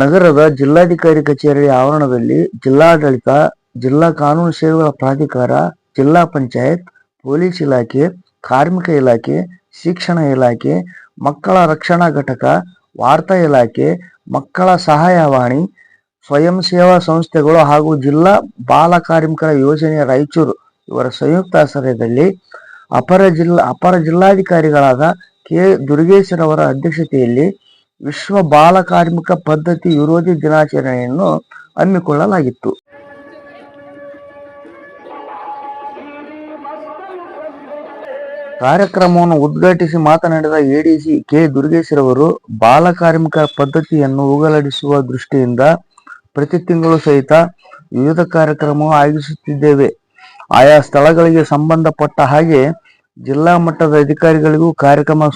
ನಗರದ ಜಿಲ್ಲಾಧಿಕಾರಿ ಕಚೇರಿ ಆವರಣದಲ್ಲಿ ಜಿಲ್ಲಾಡಳಿತ, ಜಿಲ್ಲಾ ಕಾನೂನು ಸೇವೆಗಳ ಪ್ರಾಧಿಕಾರ, ಜಿಲ್ಲಾ ಪಂಚಾಯತ್, ಪೊಲೀಸ್ ಇಲಾಖೆ, ಕಾರ್ಮಿಕ ಇಲಾಖೆ, ಶಿಕ್ಷಣ ಇಲಾಖೆ, ಮಕ್ಕಳ ರಕ್ಷಣಾ ಘಟಕ, ವಾರ್ತಾ ಇಲಾಖೆ, ಮಕ್ಕಳ ಸಹಾಯವಾಣಿ, ಸ್ವಯಂ ಸೇವಾ ಸಂಸ್ಥೆಗಳು ಹಾಗೂ ಜಿಲ್ಲಾ ಬಾಲ ಕಾರ್ಮಿಕರ ಯೋಜನೆ ರಾಯಚೂರು ಇವರ ಸಂಯುಕ್ತ ಆಶ್ರಯದಲ್ಲಿ ಅಪರ ಜಿಲ್ಲಾಧಿಕಾರಿಗಳಾದ ಕೆ. ದುರ್ಗೇಶ್ರವರ ಅಧ್ಯಕ್ಷತೆಯಲ್ಲಿ ವಿಶ್ವ ಬಾಲ ಕಾರ್ಮಿಕ ಪದ್ಧತಿ ವಿರೋಧಿ ದಿನಾಚರಣೆಯನ್ನು ಹಮ್ಮಿಕೊಳ್ಳಲಾಗಿತ್ತು. ಕಾರ್ಯಕ್ರಮವನ್ನು ಉದ್ಘಾಟಿಸಿ ಮಾತನಾಡಿದ ಎಡಿಸಿ ಕೆ. ದುರ್ಗೇಶ್ರವರು ಬಾಲ ಕಾರ್ಮಿಕ ಪದ್ಧತಿಯನ್ನು ಹೋಗಲಾಡಿಸುವ ದೃಷ್ಟಿಯಿಂದ ಪ್ರತಿ ತಿಂಗಳು ಸಹಿತ ವಿವಿಧ ಕಾರ್ಯಕ್ರಮ ಆಯೋಜಿಸುತ್ತಿದ್ದೇವೆ. ಆಯಾ ಸ್ಥಳಗಳಿಗೆ ಸಂಬಂಧಪಟ್ಟ ಹಾಗೆ ಜಿಲ್ಲಾ ಮಟ್ಟದ ಅಧಿಕಾರಿಗಳಿಗೂ ಕಾರ್ಯಕ್ರಮ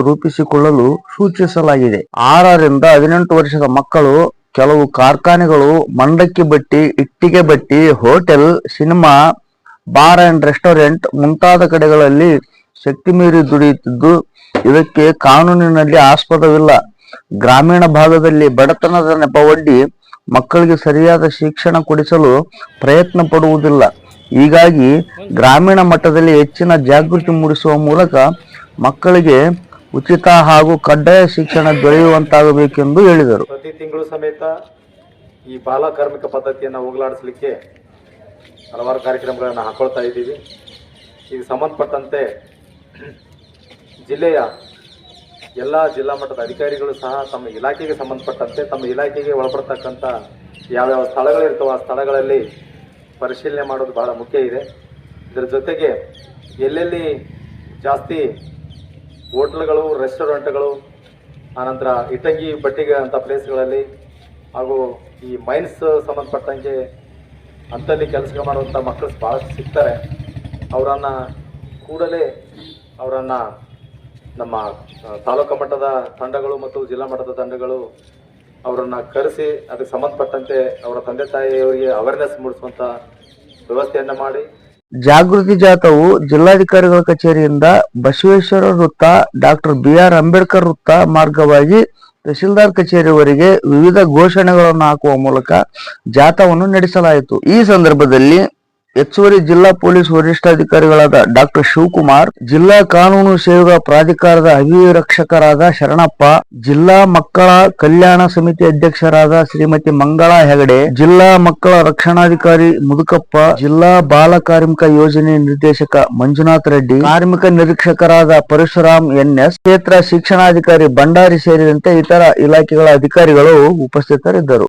ರೂಪಿಸಿಕೊಳ್ಳಲು ಸೂಚಿಸಲಾಗಿದೆ. 6 ರಿಂದ 18 ವರ್ಷದ ಮಕ್ಕಳು ಕೆಲವು ಕಾರ್ಖಾನೆಗಳು, ಮಂಡಕ್ಕಿ ಬಟ್ಟಿ, ಇಟ್ಟಿಗೆ ಬಟ್ಟಿ, hotel, cinema, bar and restaurant ಮುಂತಾದ ಕಡೆಗಳಲ್ಲಿ ಶಕ್ತಿ ಮೀರಿ ದುಡಿಯುತ್ತಿದ್ದು, ಇದಕ್ಕೆ ಕಾನೂನಿನಲ್ಲಿ ಆಸ್ಪದವಿಲ್ಲ. ಗ್ರಾಮೀಣ ಭಾಗದಲ್ಲಿ ಬಡತನದ ನೆಪವೊಡ್ಡಿ ಮಕ್ಕಳಿಗೆ ಸರಿಯಾದ ಶಿಕ್ಷಣ ಕೊಡಿಸಲು ಪ್ರಯತ್ನ ಪಡುವುದಿಲ್ಲ. ಹೀಗಾಗಿ ಗ್ರಾಮೀಣ ಮಟ್ಟದಲ್ಲಿ ಹೆಚ್ಚಿನ ಜಾಗೃತಿ ಮೂಡಿಸುವ ಮೂಲಕ ಮಕ್ಕಳಿಗೆ ಉಚಿತ ಹಾಗೂ ಕಡ್ಡಾಯ ಶಿಕ್ಷಣ ದೊರೆಯುವಂತಾಗಬೇಕೆಂದು ಹೇಳಿದರು. ಪ್ರತಿ ತಿಂಗಳು ಸಮೇತ ಈ ಬಾಲ ಕಾರ್ಮಿಕ ಪದ್ಧತಿಯನ್ನು ಹೋಗಲಾಡಿಸಲಿಕ್ಕೆ ಹಲವಾರು ಕಾರ್ಯಕ್ರಮಗಳನ್ನು ಹಾಕೊಳ್ತಾ ಇದ್ದೀವಿ. ಈಗ ಸಂಬಂಧಪಟ್ಟಂತೆ ಜಿಲ್ಲೆಯ ಎಲ್ಲ ಜಿಲ್ಲಾ ಮಟ್ಟದ ಅಧಿಕಾರಿಗಳು ಸಹ ತಮ್ಮ ಇಲಾಖೆಗೆ ಸಂಬಂಧಪಟ್ಟಂತೆ ತಮ್ಮ ಇಲಾಖೆಗೆ ಒಳಪಡ್ತಕ್ಕಂಥ ಯಾವ್ಯಾವ ಸ್ಥಳಗಳಿರ್ತವೋ ಆ ಸ್ಥಳಗಳಲ್ಲಿ ಪರಿಶೀಲನೆ ಮಾಡೋದು ಬಹಳ ಮುಖ್ಯ ಇದೆ. ಇದರ ಜೊತೆಗೆ ಎಲ್ಲೆಲ್ಲಿ ಜಾಸ್ತಿ ಹೋಟ್ಲ್ಗಳು, ರೆಸ್ಟೋರೆಂಟ್ಗಳು, ಆನಂತರ ಇಟಂಗಿ ಬಟ್ಟಿಗೆ ಅಂಥ ಪ್ಲೇಸ್ಗಳಲ್ಲಿ ಹಾಗೂ ಈ ಮೈನ್ಸ್ ಸಂಬಂಧಪಟ್ಟಂಗೆ ಅಂಥಲ್ಲಿ ಕೆಲಸ ಮಾಡುವಂಥ ಮಕ್ಕಳು ಭಾಳಷ್ಟು ಸಿಗ್ತಾರೆ. ಅವರನ್ನು ಕೂಡಲೇ ನಮ್ಮ ತಾಲೂಕು ಮಟ್ಟದ ತಂಡಗಳು ಮತ್ತು ಜಿಲ್ಲಾ ಮಟ್ಟದ ತಂಡಗಳು ಅವರನ್ನು ಕರೆಸಿ ಅದಕ್ಕೆ ಸಂಬಂಧಪಟ್ಟಂತೆ ಅವರ ತಂದೆ ತಾಯಿಯವರಿಗೆ ಅವೇರ್ನೆಸ್ ಮೂಡಿಸುವಂಥ ವ್ಯವಸ್ಥೆಯನ್ನು ಮಾಡಿ ಜಾಗೃತಿ ಜಾಥಾವು ಜಿಲ್ಲಾಧಿಕಾರಿಗಳ ಕಚೇರಿಯಿಂದ ಬಸವೇಶ್ವರ ವೃತ್ತ, ಡಾಕ್ಟರ್ ಬಿ.ಆರ್. ಅಂಬೇಡ್ಕರ್ ವೃತ್ತ ಮಾರ್ಗವಾಗಿ ತಹಶೀಲ್ದಾರ್ ಕಚೇರಿವರೆಗೆ ವಿವಿಧ ಘೋಷಣೆಗಳನ್ನು ಹಾಕುವ ಮೂಲಕ ಜಾಥಾವನ್ನು ನಡೆಸಲಾಯಿತು. ಈ ಸಂದರ್ಭದಲ್ಲಿ ಹೆಚ್ಚುವರಿ ಜಿಲ್ಲಾ ಪೊಲೀಸ್ ವರಿಷ್ಠಾಧಿಕಾರಿಗಳಾದ ಡಾಕ್ಟರ್ ಶಿವಕುಮಾರ್, ಜಿಲ್ಲಾ ಕಾನೂನು ಸೇವೆಗಳ ಪ್ರಾಧಿಕಾರದ ಅಭಿರಕ್ಷಕರಾದ ಶರಣಪ್ಪ, ಜಿಲ್ಲಾ ಮಕ್ಕಳ ಕಲ್ಯಾಣ ಸಮಿತಿ ಅಧ್ಯಕ್ಷರಾದ ಶ್ರೀಮತಿ ಮಂಗಳಾ ಹೆಗಡೆ, ಜಿಲ್ಲಾ ಮಕ್ಕಳ ರಕ್ಷಣಾಧಿಕಾರಿ ಮುದುಕಪ್ಪ, ಜಿಲ್ಲಾ ಬಾಲ ಕಾರ್ಮಿಕ ಯೋಜನೆ ನಿರ್ದೇಶಕ ಮಂಜುನಾಥ್ ರೆಡ್ಡಿ, ಕಾರ್ಮಿಕ ನಿರೀಕ್ಷಕರಾದ ಪರಶುರಾಮ್ ಎನ್.ಎಸ್, ಕ್ಷೇತ್ರ ಶಿಕ್ಷಣಾಧಿಕಾರಿ ಭಂಡಾರಿ ಸೇರಿದಂತೆ ಇತರ ಇಲಾಖೆಗಳ ಅಧಿಕಾರಿಗಳು ಉಪಸ್ಥಿತರಿದ್ದರು.